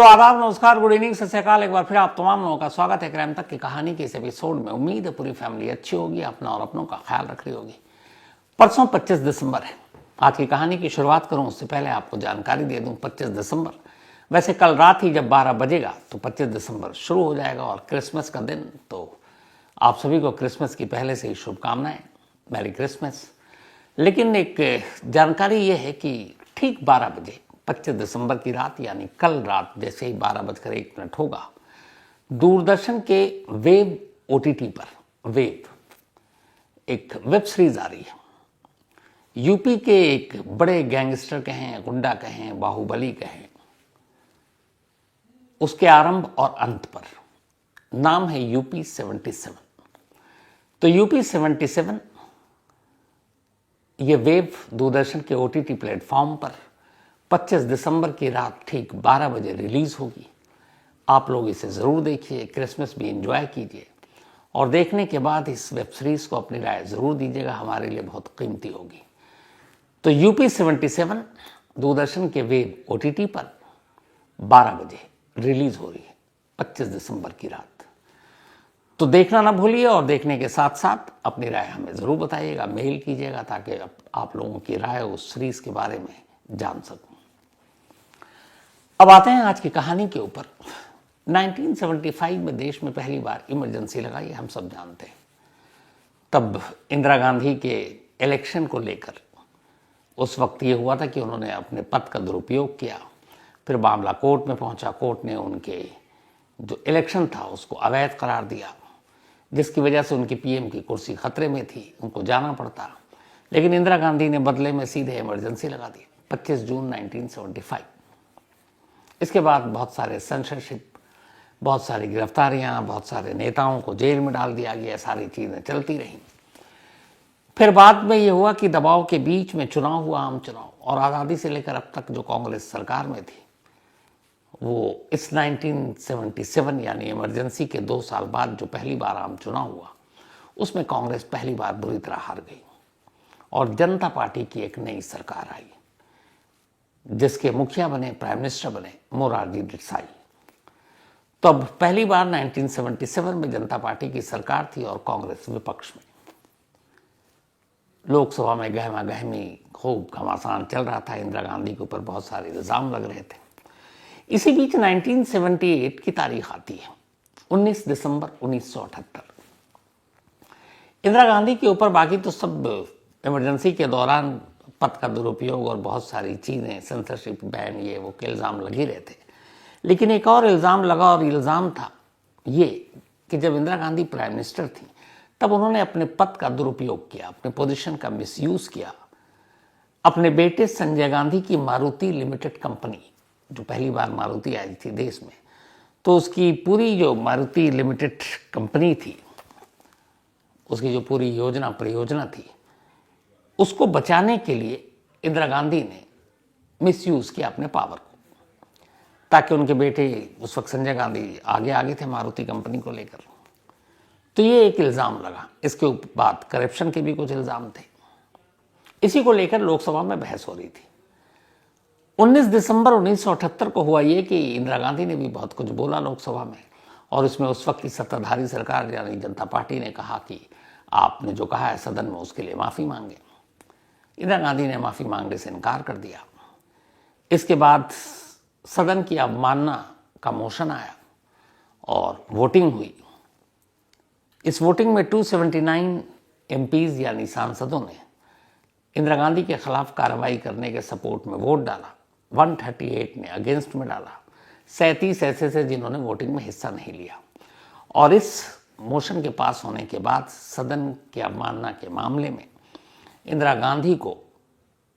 तो आदाब, नमस्कार, गुड इवनिंग, सत श्री अकाल। एक बार फिर आप तमाम लोगों का स्वागत है क्राइम तक की कहानी के इस एपिसोड में। उम्मीद है पूरी फैमिली अच्छी होगी, अपना और अपनों का ख्याल रख रही होगी। परसों 25 दिसंबर है। आज की कहानी की शुरुआत करूं उससे पहले आपको जानकारी दे दूं, 25 दिसंबर वैसे कल रात ही जब 12 बजेगा तो 25 दिसंबर शुरू हो जाएगा और क्रिसमस का दिन। तो आप सभी को क्रिसमस की पहले से ही शुभकामनाएं, मैरी क्रिसमस। लेकिन एक जानकारी ये है कि ठीक 12 बजे 25 दिसंबर की रात यानी कल रात जैसे ही 12:01 होगा, दूरदर्शन के वेब ओटीटी पर वेब एक वेब सीरीज आ रही है। यूपी के एक बड़े गैंगस्टर कहें, गुंडा कहें, बाहुबली कहें, उसके आरंभ और अंत पर। नाम है यूपी 77। तो यूपी 77 ये वेब दूरदर्शन के ओटीटी प्लेटफॉर्म पर 25 दिसंबर की रात ठीक 12 बजे रिलीज होगी। आप लोग इसे ज़रूर देखिए, क्रिसमस भी एंजॉय कीजिए और देखने के बाद इस वेब सीरीज़ को अपनी राय ज़रूर दीजिएगा, हमारे लिए बहुत कीमती होगी। तो यूपी 77 दूरदर्शन के वेब ओटीटी पर 12 बजे रिलीज हो रही है 25 दिसंबर की रात। तो देखना ना भूलिए और देखने के साथ साथ अपनी राय हमें ज़रूर बताइएगा, मेल कीजिएगा ताकि आप लोगों की राय उस सीरीज़ के बारे में जान सकूं। अब आते हैं आज की कहानी के ऊपर। 1975 में देश में पहली बार इमरजेंसी लगाई, हम सब जानते हैं। तब इंदिरा गांधी के इलेक्शन को लेकर उस वक्त ये हुआ था कि उन्होंने अपने पद का दुरुपयोग किया। फिर मामला कोर्ट में पहुंचा, कोर्ट ने उनके जो इलेक्शन था उसको अवैध करार दिया, जिसकी वजह से उनकी पीएम की कुर्सी खतरे में थी, उनको जाना पड़ता। लेकिन इंदिरा गांधी ने बदले में सीधे इमरजेंसी लगा दी 25 जून 1975। इसके बाद बहुत सारे सेंसरशिप, बहुत सारी गिरफ्तारियां, बहुत सारे नेताओं को जेल में डाल दिया गया, सारी चीज़ें चलती रहीं। फिर बाद में ये हुआ कि दबाव के बीच में चुनाव हुआ, आम चुनाव, और आज़ादी से लेकर अब तक जो कांग्रेस सरकार में थी वो इस 1977 यानी इमरजेंसी के 2 साल बाद जो पहली बार आम चुनाव हुआ उसमें कांग्रेस पहली बार बुरी तरह हार गई और जनता पार्टी की एक नई सरकार आई, जिसके मुखिया बने, प्राइम मिनिस्टर बने मोरारजी देसाई। तो अब पहली बार 1977 में जनता पार्टी की सरकार थी और कांग्रेस विपक्ष में। लोकसभा में गहमा गहमी, खूब घमासान चल रहा था, इंदिरा गांधी के ऊपर बहुत सारे इल्ज़ाम लग रहे थे। इसी बीच 1978 की तारीख आती है, 19 दिसंबर 1978। इंदिरा गांधी के ऊपर बाकी तो सब इमरजेंसी के दौरान पद का दुरुपयोग और बहुत सारी चीज़ें, सेंसरशिप, बैन, ये वो के इल्ज़ाम लग ही रहे थे। लेकिन एक और इल्ज़ाम लगा और इल्ज़ाम था ये कि जब इंदिरा गांधी प्राइम मिनिस्टर थी तब उन्होंने अपने पद का दुरुपयोग किया, अपने पोजीशन का मिसयूज़ किया। अपने बेटे संजय गांधी की मारुति लिमिटेड कंपनी, जो पहली बार मारुति आई थी देश में, तो उसकी पूरी जो मारुति लिमिटेड कंपनी थी, उसकी जो पूरी योजना परियोजना थी, उसको बचाने के लिए इंदिरा गांधी ने मिसयूज़ किया अपने पावर को, ताकि उनके बेटे, उस वक्त संजय गांधी आगे थे मारुति कंपनी को लेकर। तो ये एक इल्ज़ाम लगा। इसके बाद करप्शन के भी कुछ इल्ज़ाम थे। इसी को लेकर लोकसभा में बहस हो रही थी। 19 दिसंबर 1978 को हुआ ये कि इंदिरा गांधी ने भी बहुत कुछ बोला लोकसभा में, और इसमें उस वक्त की सत्ताधारी सरकार यानी जनता पार्टी ने कहा कि आपने जो कहा है सदन में उसके लिए माफ़ी मांगे। इंदिरा गांधी ने माफ़ी मांगने से इनकार कर दिया। इसके बाद सदन की अवमानना का मोशन आया और वोटिंग हुई। इस वोटिंग में 279 एमपीज यानी सांसदों ने इंदिरा गांधी के खिलाफ कार्रवाई करने के सपोर्ट में वोट डाला, 138 ने अगेंस्ट में डाला, 37 ऐसे थे जिन्होंने वोटिंग में हिस्सा नहीं लिया। और इस मोशन के पास होने के बाद सदन की अवमानना के मामले में इंदिरा गांधी को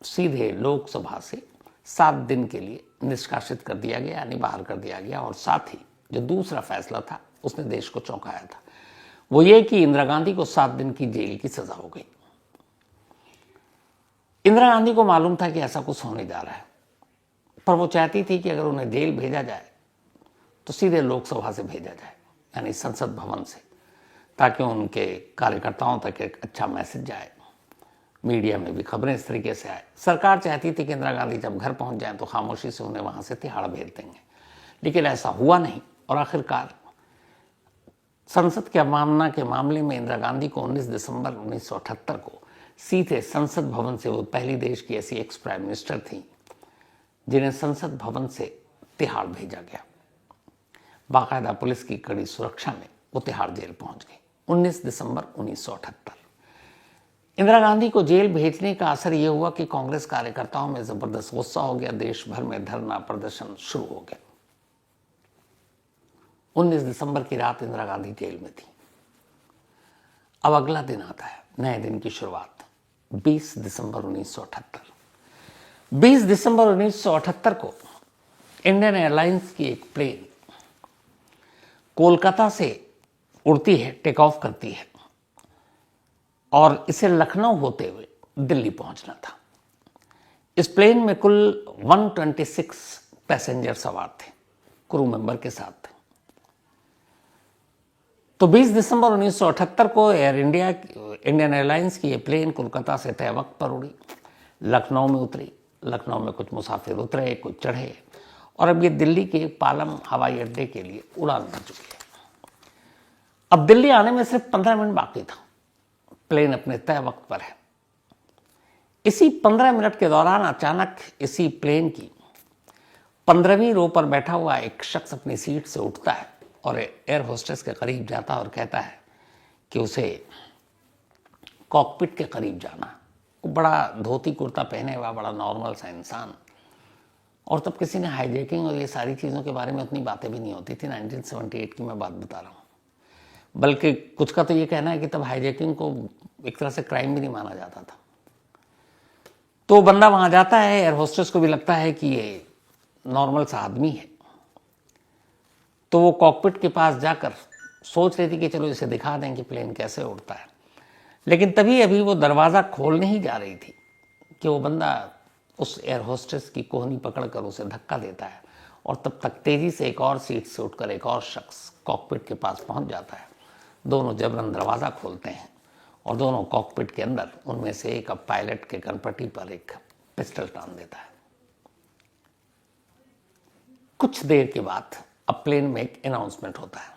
सीधे लोकसभा से 7 दिन के लिए निष्कासित कर दिया गया, यानी बाहर कर दिया गया। और साथ ही जो दूसरा फैसला था उसने देश को चौंकाया था, वो ये कि इंदिरा गांधी को 7 दिन की जेल की सजा हो गई। इंदिरा गांधी को मालूम था कि ऐसा कुछ होने जा रहा है, पर वो चाहती थी कि अगर उन्हें जेल भेजा जाए तो सीधे लोकसभा से भेजा जाए, यानी संसद भवन से, ताकि उनके कार्यकर्ताओं तक एक अच्छा मैसेज जाए, मीडिया में भी खबरें इस तरीके से आए। सरकार चाहती थी कि इंदिरा गांधी जब घर पहुंच जाएं तो खामोशी से उन्हें वहां से तिहाड़ भेज देंगे, लेकिन ऐसा हुआ नहीं और आखिरकार संसद के अवमानना के मामले में इंदिरा गांधी को 19 दिसंबर 1978 को सीधे संसद भवन से, वो पहली देश की ऐसी एक्स प्राइम मिनिस्टर थी जिन्हें संसद भवन से तिहाड़ भेजा गया। बाकायदा पुलिस की कड़ी सुरक्षा में वो तिहाड़ जेल पहुंच गई 19 दिसंबर 1978। इंदिरा गांधी को जेल भेजने का असर यह हुआ कि कांग्रेस कार्यकर्ताओं में जबरदस्त गुस्सा हो गया, देश भर में धरना प्रदर्शन शुरू हो गया। 19 दिसंबर की रात इंदिरा गांधी जेल में थी। अब अगला दिन आता है, नए दिन की शुरुआत, 20 दिसंबर 1978। 20 दिसंबर 1978 को इंडियन एयरलाइंस की एक प्लेन कोलकाता से उड़ती है, टेक ऑफ करती है और इसे लखनऊ होते हुए दिल्ली पहुंचना था। इस प्लेन में कुल 126 पैसेंजर सवार थे, क्रू मेंबर के साथ थे। तो 20 दिसंबर 1978 को इंडियन एयरलाइंस की ये प्लेन कोलकाता से तय वक्त पर उड़ी, लखनऊ में उतरी। लखनऊ में कुछ मुसाफिर उतरे, कुछ चढ़े और अब ये दिल्ली के पालम हवाई अड्डे के लिए उड़ान भर चुकी है। अब दिल्ली आने में सिर्फ 15 मिनट बाकी था, प्लेन अपने तय वक्त पर है। इसी 15 मिनट के दौरान अचानक इसी प्लेन की 15वीं रो पर बैठा हुआ एक शख्स अपनी सीट से उठता है और एयर होस्टेस के करीब जाता है और कहता है कि उसे कॉकपिट के करीब जाना है। वो बड़ा धोती कुर्ता पहने हुआ, बड़ा नॉर्मल सा इंसान। और तब किसी ने हाईजैकिंग और ये सारी चीज़ों के बारे में उतनी बातें भी नहीं होती थी। 1978 की मैं बात बता रहा हूँ। बल्कि कुछ का तो ये कहना है कि तब हाईजैकिंग को एक तरह से क्राइम भी नहीं माना जाता था। तो बंदा वहाँ जाता है, एयर होस्टेस को भी लगता है कि ये नॉर्मल सा आदमी है, तो वो कॉकपिट के पास जाकर सोच रही थी कि चलो इसे दिखा दें कि प्लेन कैसे उड़ता है। लेकिन तभी अभी वो दरवाज़ा खोलने ही जा रही थी कि वो बंदा उस एयर होस्टेस की कोहनी पकड़कर उसे धक्का देता है और तब तक तेज़ी से एक और सीट से उठकर एक और शख्स कॉकपिट के पास पहुंच जाता है। दोनों जबरन दरवाज़ा खोलते हैं और दोनों कॉकपिट के अंदर, उनमें से एक अब पायलट के कनपट्टी पर एक पिस्टल टान देता है। कुछ देर के बाद अब प्लेन में एक अनाउंसमेंट होता है।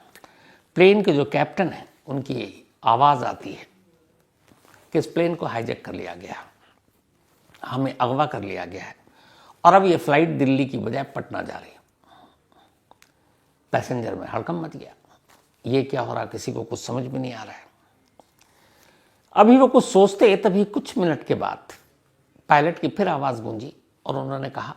प्लेन के जो कैप्टन है उनकी आवाज़ आती है कि इस प्लेन को हाईजैक कर लिया गया, हमें अगवा कर लिया गया है और अब ये फ्लाइट दिल्ली की बजाय पटना जा रही है। पैसेंजर में हड़कंप मच गया, ये क्या हो रहा, किसी को कुछ समझ में नहीं आ रहा है। अभी वो कुछ सोचते तभी कुछ मिनट के बाद पायलट की फिर आवाज़ गूंजी और उन्होंने कहा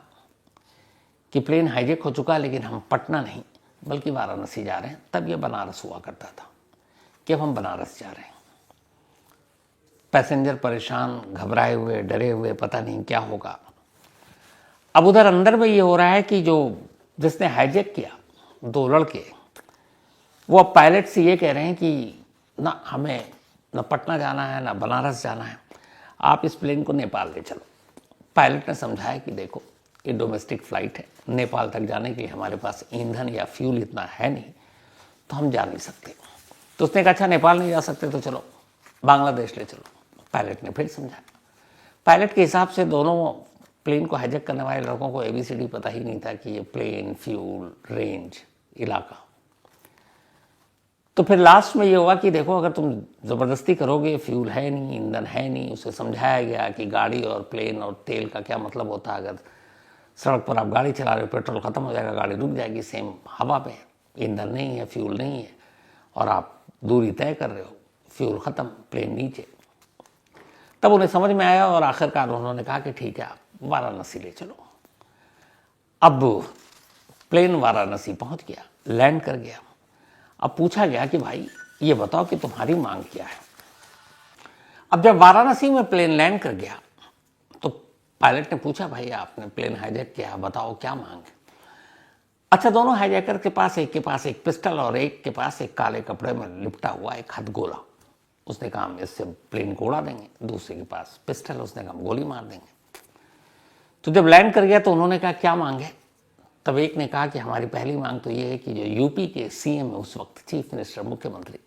कि प्लेन हाईजैक हो चुका है, लेकिन हम पटना नहीं बल्कि वाराणसी जा रहे हैं। तब ये बनारस हुआ करता था कि अब हम बनारस जा रहे हैं। पैसेंजर परेशान, घबराए हुए, डरे हुए, पता नहीं क्या होगा। अब उधर अंदर में ये हो रहा है कि जो जिसने हाईजैक किया, 2 लड़के, वो अब पायलट से ये कह रहे हैं कि ना हमें न पटना जाना है ना बनारस जाना है, आप इस प्लेन को नेपाल ले चलो। पायलट ने समझाया कि देखो ये डोमेस्टिक फ़्लाइट है, नेपाल तक जाने के लिए हमारे पास ईंधन या फ्यूल इतना है नहीं, तो हम जा नहीं सकते। तो उसने कहा अच्छा नेपाल नहीं जा सकते तो चलो बांग्लादेश ले चलो। पायलट ने फिर समझाया। पायलट के हिसाब से दोनों प्लेन को हाईजैक करने वाले लड़कों को ABCD पता ही नहीं था कि ये प्लेन, फ्यूल, रेंज, इलाका। तो फिर लास्ट में ये हुआ कि देखो अगर तुम ज़बरदस्ती करोगे, फ्यूल है नहीं, ईंधन है नहीं। उसे समझाया गया कि गाड़ी और प्लेन और तेल का क्या मतलब होता है। अगर सड़क पर आप गाड़ी चला रहे हो, पेट्रोल ख़त्म हो जाएगा, गाड़ी रुक जाएगी। सेम हवा पे ईंधन नहीं है, फ्यूल नहीं है और आप दूरी तय कर रहे हो, फ्यूल ख़त्म, प्लेन नीचे। तब उन्हें समझ में आया और आखिरकार उन्होंने कहा कि ठीक है आप वाराणसी ले चलो। अब प्लेन वाराणसी पहुंच गया, लैंड कर गया। अब पूछा गया कि भाई ये बताओ कि तुम्हारी मांग क्या है। अब जब वाराणसी में प्लेन लैंड कर गया तो पायलट ने पूछा भाई आपने प्लेन हाईजैक किया, बताओ क्या मांग है। अच्छा, दोनों हाईजैकर के पास एक पिस्टल और एक के पास एक काले कपड़े में लिपटा हुआ एक हथगोला। उसने कहा हम इससे प्लेन को उड़ा देंगे। दूसरे के पास पिस्टल, उसने कहा हम गोली मार देंगे। तो जब लैंड कर गया तो उन्होंने कहा क्या मांग है। तब एक ने कहा कि हमारी पहली मांग तो ये है कि जो यूपी के CM उस वक्त चीफ मिनिस्टर, मुख्यमंत्री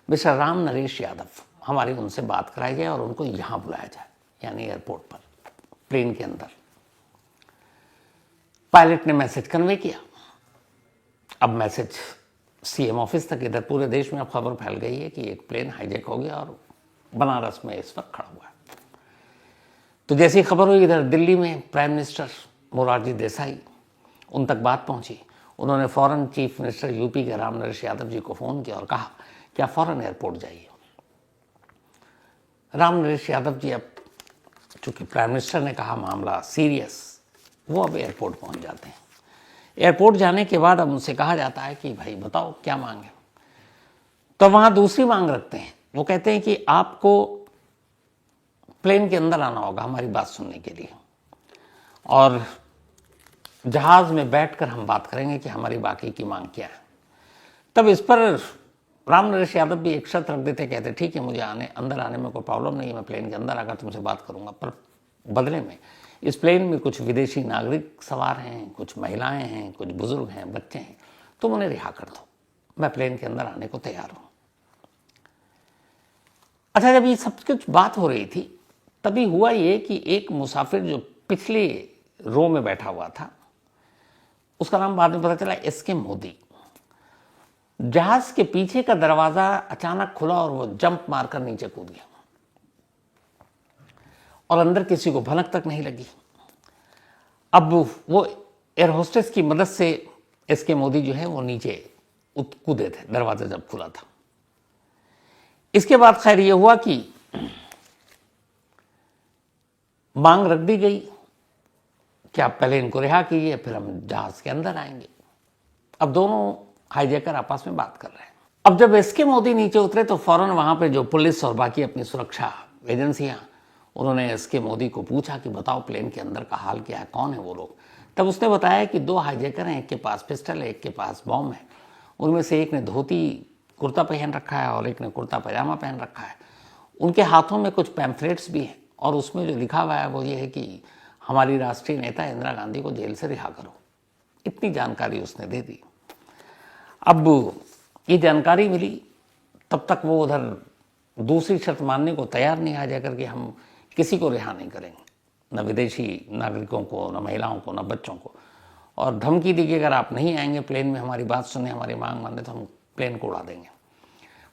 मिस्टर राम नरेश यादव, हमारी उनसे बात कराई जाए और उनको यहाँ बुलाया जाए, यानी एयरपोर्ट पर, प्लेन के अंदर। पायलट ने मैसेज कन्वे किया अब मैसेज सीएम ऑफिस तक, इधर पूरे देश में अब खबर फैल गई है कि एक प्लेन हाईजैक हो गया और बनारस में इस वक्त खड़ा हुआ है। तो जैसी खबर हुई, इधर दिल्ली में प्राइम मिनिस्टर मोरारजी देसाई, उन तक बात पहुंची। उन्होंने फौरन चीफ मिनिस्टर यूपी के राम नरेश यादव जी को फ़ोन किया और कहा कि आप फौरन एयरपोर्ट जाइए। राम नरेश यादव जी, अब चूँकि प्राइम मिनिस्टर ने कहा मामला सीरियस, वो अब एयरपोर्ट पहुंच जाते हैं। एयरपोर्ट जाने के बाद अब उनसे कहा जाता है कि भाई बताओ क्या मांग है। तो वहाँ दूसरी मांग रखते हैं। वो कहते हैं कि आपको प्लेन के अंदर आना होगा हमारी बात सुनने के लिए, और जहाज में बैठकर हम बात करेंगे कि हमारी बाकी की मांग क्या है। तब इस पर राम नरेश यादव भी एक शर्त रख देते, कहते ठीक है, मुझे अंदर आने में कोई प्रॉब्लम नहीं है, मैं प्लेन के अंदर आकर तुमसे बात करूंगा, पर बदले में इस प्लेन में कुछ विदेशी नागरिक सवार हैं, कुछ महिलाएं हैं, कुछ बुजुर्ग हैं, बच्चे हैं, तुम उन्हें रिहा कर दो, मैं प्लेन के अंदर आने को तैयार हूं। अच्छा, जब ये सब कुछ बात हो रही थी, तभी हुआ ये कि एक मुसाफिर जो पिछले रो में बैठा हुआ था, उसका नाम बाद में पता चला एसके मोदी, जहाज के पीछे का दरवाजा अचानक खुला और वो जंप मारकर नीचे कूद गया और अंदर किसी को भनक तक नहीं लगी। अब वो एयर होस्टेस की मदद से एसके मोदी जो है वो नीचे कूदे थे, दरवाजा जब खुला था। इसके बाद खैर ये हुआ कि मांग रख दी गई कि आप पहले इनको रिहा कीजिए, फिर हम जहाज के अंदर आएंगे। अब दोनों हाईजैकर आपस में बात कर रहे हैं। अब जब एसके मोदी नीचे उतरे तो फौरन वहां पे जो पुलिस और बाकी अपनी सुरक्षा एजेंसियां, उन्होंने एसके मोदी को पूछा कि बताओ प्लेन के अंदर का हाल क्या है, कौन है वो लोग। तब उसने बताया कि 2 हाईजैकर हैं, एक के पास पिस्टल है, एक के पास बॉम्ब है। उनमें से एक ने धोती कुर्ता पहन रखा है और एक ने कुर्ता पैजामा पहन रखा है। उनके हाथों में कुछ पैम्फलेट्स भी हैं और उसमें जो लिखा हुआ है वो ये है कि हमारी राष्ट्रीय नेता इंदिरा गांधी को जेल से रिहा करो। इतनी जानकारी उसने दे दी। अब ये जानकारी मिली, तब तक वो उधर दूसरी शर्त मानने को तैयार नहीं आ जाकर कि हम किसी को रिहा नहीं करेंगे, न विदेशी नागरिकों को, न महिलाओं को, न बच्चों को, और धमकी दी कि अगर आप नहीं आएंगे प्लेन में हमारी बात सुने, हमारी मांग माने, तो हम प्लेन को उड़ा देंगे।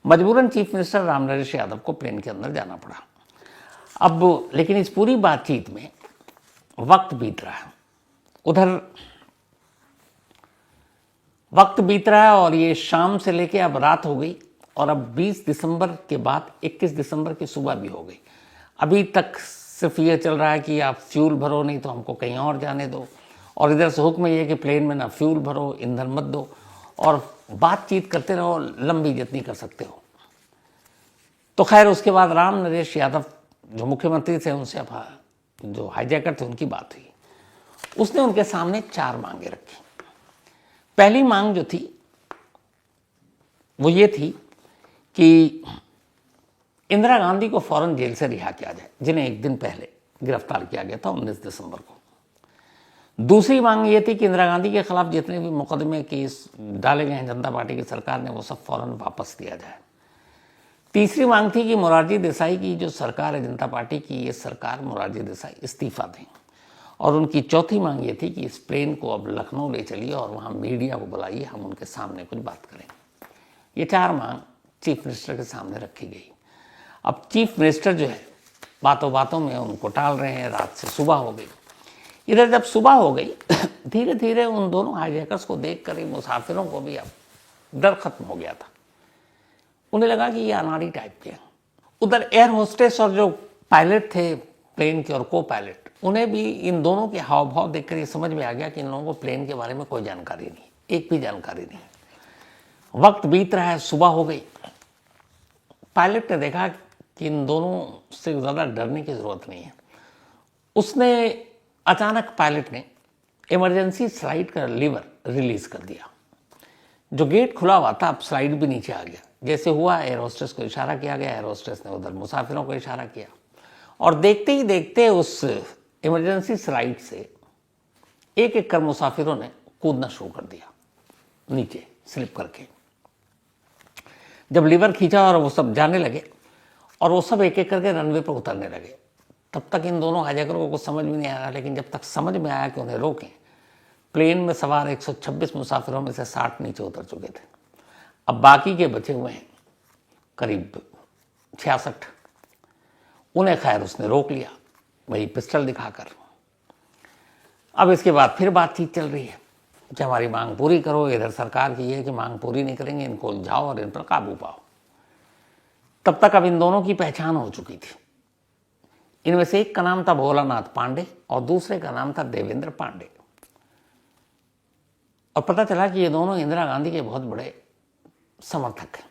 मजबूरन चीफ मिनिस्टर राम नरेश यादव को प्लेन के अंदर जाना पड़ा। अब लेकिन इस पूरी बातचीत में वक्त बीत रहा है, उधर वक्त बीत रहा है और ये शाम से लेके अब रात हो गई और अब 20 दिसंबर के बाद 21 दिसंबर की सुबह भी हो गई। अभी तक सिर्फ ये चल रहा है कि आप फ्यूल भरो, नहीं तो हमको कहीं और जाने दो, और इधर से हुक्म ये कि प्लेन में ना फ्यूल भरो, ईंधन मत दो, और बातचीत करते रहो लंबी जितनी कर सकते हो। तो खैर उसके बाद राम नरेश यादव जो मुख्यमंत्री थे, उनसे जो हाईजैकर थे उनकी बात हुई। उसने उनके सामने 4 मांगे रखी। पहली मांग जो थी वो ये थी कि इंदिरा गांधी को फौरन जेल से रिहा किया जाए, जिन्हें एक दिन पहले गिरफ्तार किया गया था 19 दिसंबर को। दूसरी मांग ये थी कि इंदिरा गांधी के खिलाफ जितने भी मुकदमे केस डाले गए हैं जनता पार्टी की सरकार ने, वो सब फौरन वापस लिया जाए। तीसरी मांग थी कि मोरारजी देसाई की जो सरकार है जनता पार्टी की, ये सरकार मोरारजी देसाई इस्तीफा दें। और उनकी चौथी मांग ये थी कि इस प्लेन को अब लखनऊ ले चलिए और वहाँ मीडिया को बुलाइए, हम उनके सामने कुछ बात करेंगे। ये 4 मांग चीफ मिनिस्टर के सामने रखी गई। अब चीफ मिनिस्टर जो है बातों बातों में उनको टाल रहे हैं। रात से सुबह हो गई। इधर जब सुबह हो गई धीरे धीरे उन दोनों हाईजैकर्स को देख कर ही मुसाफिरों को भी अब डर खत्म हो गया था। उन्हें लगा कि ये अनाड़ी टाइप के हैं। उधर एयर होस्टेस और जो पायलट थे प्लेन के और को पायलट, उन्हें भी इन दोनों के हाव भाव देखकर ये समझ में आ गया कि इन लोगों को प्लेन के बारे में कोई जानकारी नहीं, एक भी जानकारी नहीं। वक्त बीत रहा है, सुबह हो गई। पायलट ने देखा कि इन दोनों से ज़्यादा डरने की ज़रूरत नहीं है। उसने अचानक पायलट ने इमरजेंसी स्लाइड का लीवर रिलीज कर दिया। जो गेट खुला हुआ था अब स्लाइड भी नीचे आ गया। जैसे हुआ एयर होस्टेस को इशारा किया गया, एयर होस्टेस ने उधर मुसाफिरों को इशारा किया और देखते ही देखते उस इमरजेंसी स्लाइड से एक एक कर मुसाफिरों ने कूदना शुरू कर दिया नीचे स्लिप करके। जब लीवर खींचा और वो सब जाने लगे और वो सब एक एक करके रनवे पर उतरने लगे, तब तक इन दोनों हाईजैकरों को कुछ समझ में नहीं आ रहा। लेकिन जब तक समझ में आया कि उन्हें रोकें, प्लेन में सवार 126 मुसाफिरों में से 60 नीचे उतर चुके थे। अब बाकी के बचे हुए हैं करीब 66। उन्हें खैर उसने रोक लिया, वही पिस्टल दिखाकर। अब इसके बाद फिर बातचीत चल रही है कि हमारी मांग पूरी करो। इधर सरकार की है कि मांग पूरी नहीं करेंगे, इनको उलझाओ और इन पर काबू पाओ। तब तक अब इन दोनों की पहचान हो चुकी थी। इनमें से एक का नाम था भोलानाथ पांडे और दूसरे का नाम था देवेंद्र पांडे। और पता चला कि ये दोनों इंदिरा गांधी के बहुत बड़े समर्थक हैं।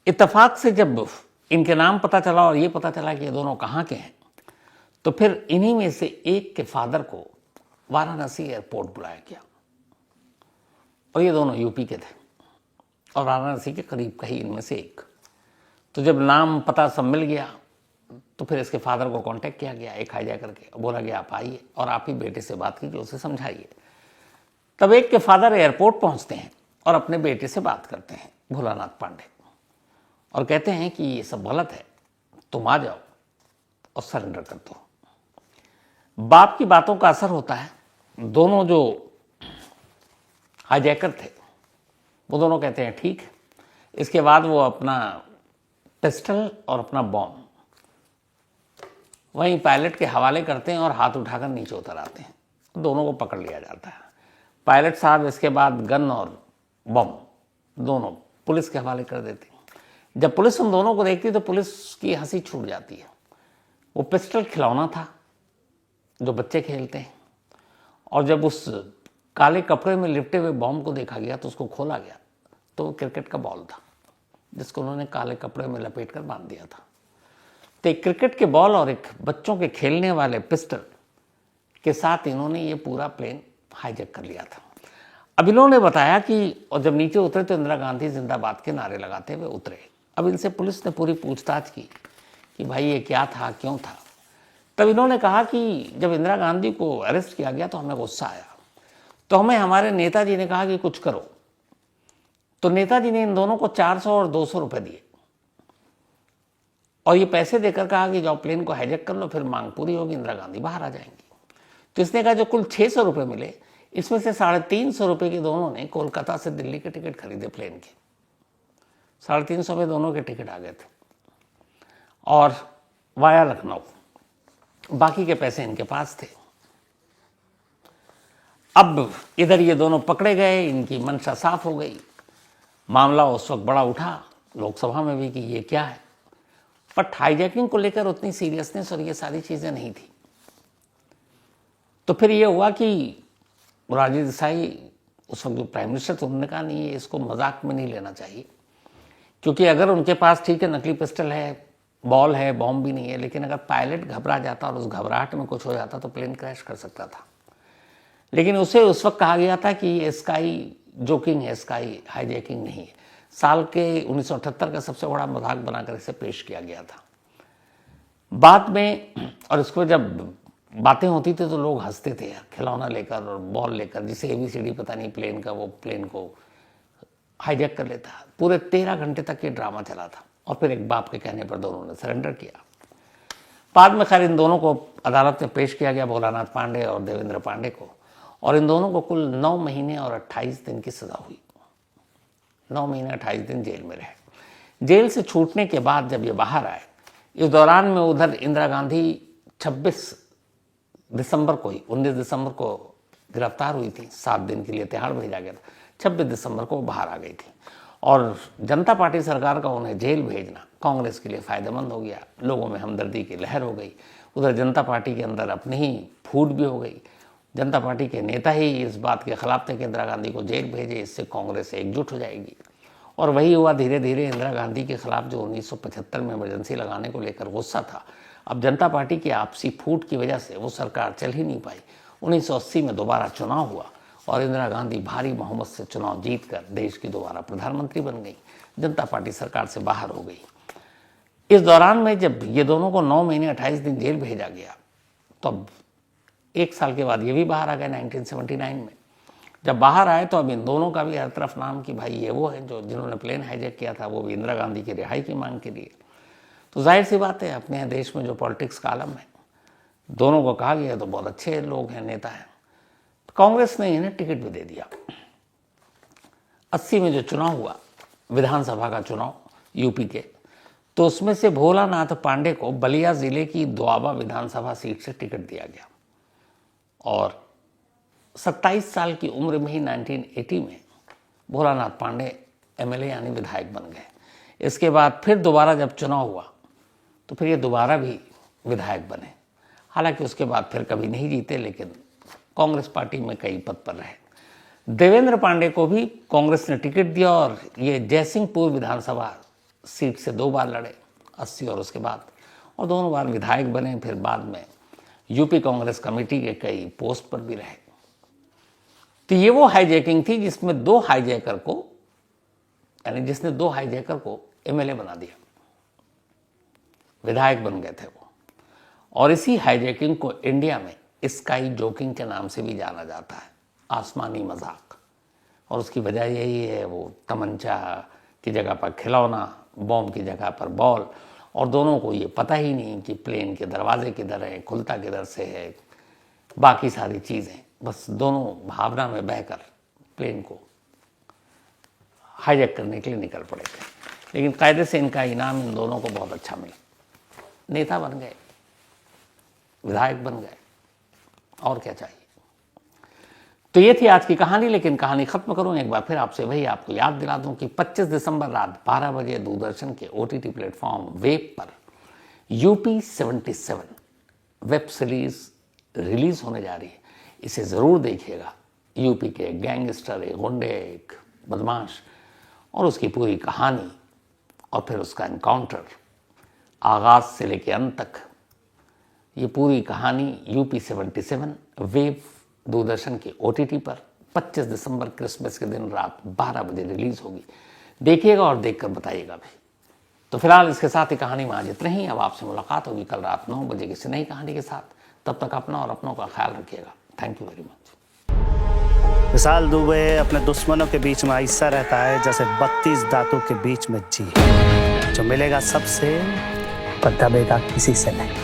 इत्तेफाक से जब इनके नाम पता चला और ये पता चला कि ये दोनों कहाँ के हैं, तो फिर इन्हीं में से एक के फादर को वाराणसी एयरपोर्ट बुलाया गया। और ये दोनों यूपी के थे और वाराणसी के करीब कहीं इनमें से एक। तो जब नाम पता सब मिल गया तो फिर इसके फादर को कांटेक्ट किया गया एक हाईजैकर के, बोला गया आप आइए और आप ही बेटे से बात कीजिए, उसे समझाइए। तब एक के फादर एयरपोर्ट पहुंचते हैं और अपने बेटे से बात करते हैं भोलानाथ पांडे, और कहते हैं कि ये सब गलत है, तुम आ जाओ और सरेंडर कर दो। बाप की बातों का असर होता है। दोनों जो हाईजैकर थे वो दोनों कहते हैं ठीक है। इसके बाद वो अपना पिस्टल और अपना बॉम्ब वहीं पायलट के हवाले करते हैं और हाथ उठाकर नीचे उतर आते हैं। दोनों को पकड़ लिया जाता है। पायलट साहब इसके बाद गन और बम दोनों पुलिस के हवाले कर देते हैं। जब पुलिस उन दोनों को देखती है तो पुलिस की हंसी छूट जाती है। वो पिस्टल खिलौना था जो बच्चे खेलते हैं, और जब उस काले कपड़े में लिपटे हुए बॉम्ब को देखा गया तो उसको खोला गया तो वो क्रिकेट का बॉल था जिसको उन्होंने काले कपड़े में लपेट कर बांध दिया था। तो एक क्रिकेट के बॉल और एक बच्चों के खेलने वाले पिस्टल के साथ इन्होंने ये पूरा प्लेन हाईजैक कर लिया था। अब इन्होंने बताया कि और जब नीचे उतरे तो इंदिरा गांधी जिंदाबाद के नारे लगाते हुए उतरे। अब इनसे पुलिस ने पूरी पूछताछ की कि भाई ये क्या था, क्यों था। तब इन्होंने कहा कि जब इंदिरा गांधी को अरेस्ट किया गया तो हमें गुस्सा आया, तो हमें हमारे नेताजी ने कहा कि कुछ करो। तो नेताजी ने इन दोनों को 400 और 200 रुपए दिए और ये पैसे देकर कहा कि जाओ प्लेन को हाईजैक कर लो, फिर मांग पूरी होगी, इंदिरा गांधी बाहर आ जाएंगी। तो इसने कहा जो कुल 600 रुपये मिले इसमें से 350 रुपये के दोनों ने कोलकाता से दिल्ली के टिकट खरीदे प्लेन के। 350 में दोनों के टिकट आ गए थे और वाया लखनऊ। बाकी के पैसे इनके पास थे। अब इधर ये दोनों पकड़े गए, इनकी मंशा साफ हो गई। मामला उस वक्त बड़ा उठा लोकसभा में भी कि ये क्या है, बट हाईजैकिंग को लेकर उतनी सीरियसनेस और ये सारी चीजें नहीं थी। तो फिर ये हुआ कि मोरारजी देसाई उस वक्त जो प्राइम मिनिस्टर थे उन्होंने कहा नहीं, इसको मजाक में नहीं लेना चाहिए, क्योंकि अगर उनके पास ठीक है नकली पिस्टल है, बॉल है, बॉम्ब भी नहीं है, लेकिन अगर पायलट घबरा जाता और उस घबराहट में कुछ हो जाता तो प्लेन क्रैश कर सकता था। लेकिन उसे उस वक्त कहा गया था कि ये स्काई जोकिंग है, स्काई हाईजैकिंग नहीं है। साल के 1978 का सबसे बड़ा मजाक बनाकर इसे पेश किया गया था बाद में। और इसको जब बातें होती थी तो लोग हंसते थे, खिलौना लेकर और बॉल लेकर, जिसे ABCD पता नहीं प्लेन का, वो प्लेन को हाईजैक कर लेता। पूरे 13 घंटे तक ये ड्रामा चला था और फिर एक बाप के कहने पर दोनों ने सरेंडर किया। बाद में खैर इन दोनों को अदालत में पेश किया गया, भोलानाथ पांडे और देवेंद्र पांडे को, और इन दोनों को कुल 9 महीने और 28 दिन की सजा हुई। 9 महीने 28 दिन जेल में रहे। जेल से छूटने के बाद जब ये बाहर आए, इस दौरान में उधर इंदिरा गांधी 26 दिसंबर को ही, 19 दिसंबर को गिरफ्तार हुई थी, 7 दिन के लिए तिहाड़ भेजा गया था। 26 दिसंबर को बाहर आ गई थी और जनता पार्टी सरकार का उन्हें जेल भेजना कांग्रेस के लिए फायदेमंद हो गया। लोगों में हमदर्दी की लहर हो गई। उधर जनता पार्टी के अंदर अपनी ही फूट भी हो गई। जनता पार्टी के नेता ही इस बात के खिलाफ थे कि इंदिरा गांधी को जेल भेजे, इससे कांग्रेस एकजुट हो जाएगी। और वही हुआ। धीरे धीरे इंदिरा गांधी के खिलाफ जो 1975 में इमरजेंसी लगाने को लेकर गुस्सा था, अब जनता पार्टी की आपसी फूट की वजह से वो सरकार चल ही नहीं पाई। 1980 में दोबारा चुनाव हुआ और इंदिरा गांधी भारी बहुमत से चुनाव जीतकर देश की दोबारा प्रधानमंत्री बन गई। जनता पार्टी सरकार से बाहर हो गई। इस दौरान में जब ये दोनों को 9 महीने 28 दिन जेल भेजा गया, तो अब 1 साल के बाद ये भी बाहर आ गए 1979 में। जब बाहर आए तो अब इन दोनों का भी हर तरफ नाम कि भाई ये वो है जो जिन्होंने प्लेन हाईजैक किया था, वो भी इंदिरा गांधी की रिहाई की मांग के लिए। तो जाहिर सी बात है, अपने देश में जो पॉलिटिक्स का आलम है, दोनों को कहा गया तो बहुत अच्छे लोग हैं, नेता हैं, कांग्रेस ने इन्हें टिकट भी दे दिया। 80 में जो चुनाव हुआ, विधानसभा का चुनाव यूपी के, तो उसमें से भोलानाथ पांडे को बलिया जिले की दोआबा विधानसभा सीट से टिकट दिया गया और 27 साल की उम्र में ही 1980 में भोलानाथ पांडे एमएलए यानी विधायक बन गए। इसके बाद फिर दोबारा जब चुनाव हुआ तो फिर ये दोबारा भी विधायक बने। हालांकि उसके बाद फिर कभी नहीं जीते, लेकिन कांग्रेस पार्टी में कई पद पर रहे। देवेंद्र पांडे को भी कांग्रेस ने टिकट दिया और ये जयसिंहपुर विधानसभा सीट से 2 बार लड़े, 80 और उसके बाद, और दोनों बार विधायक बने। फिर बाद में यूपी कांग्रेस कमेटी के कई पोस्ट पर भी रहे। तो ये वो हाईजैकिंग थी जिसमें जिसने 2 हाईजैकर को एमएलए बना दिया, विधायक बन गए थे वो। और इसी हाईजैकिंग को इंडिया में स्काई जोकिंग के नाम से भी जाना जाता है, आसमानी मजाक। और उसकी वजह यही है, वो तमंचा की जगह पर खिलौना, बॉम्ब की जगह पर बॉल, और दोनों को ये पता ही नहीं कि प्लेन के दरवाजे किधर है, खुलता किधर से है, बाकी सारी चीज़ें। बस दोनों भावना में बहकर प्लेन को हाईजैक करने के लिए निकल पड़े थे। लेकिन कायदे से इनका इनाम इन दोनों को बहुत अच्छा मिला, नेता बन गए, विधायक बन गए, और क्या चाहिए। तो ये थी आज की कहानी। लेकिन कहानी खत्म करूं एक बार फिर आपसे, वही आपको याद दिला दूं कि 25 दिसंबर रात 12 बजे दूरदर्शन के OTT प्लेटफॉर्म वेब पर यूपी 77 वेब सीरीज रिलीज होने जा रही है। इसे ज़रूर देखिएगा। यूपी के एक गैंगस्टर, एक गुंडे, एक बदमाश, और उसकी पूरी कहानी, और फिर उसका एनकाउंटर, आगाज से लेकर अंत तक, ये पूरी कहानी यूपी 77 वेब दूरदर्शन के OTT पर 25 दिसंबर क्रिसमस के दिन रात 12 बजे रिलीज होगी। देखिएगा और देखकर बताइएगा भी। तो फिलहाल इसके साथ ही कहानी में आज इतना ही। अब आपसे मुलाकात होगी कल रात 9 बजे किसी नई कहानी के साथ। तब तक अपना और अपनों का ख्याल रखिएगा। Thank you very much. Vishal Dubey अपने दुश्मनों के बीच में ऐसा रहता है जैसे 32 दांतों के बीच में जी, जो मिलेगा सबसे पर दबेगा किसी से नहीं।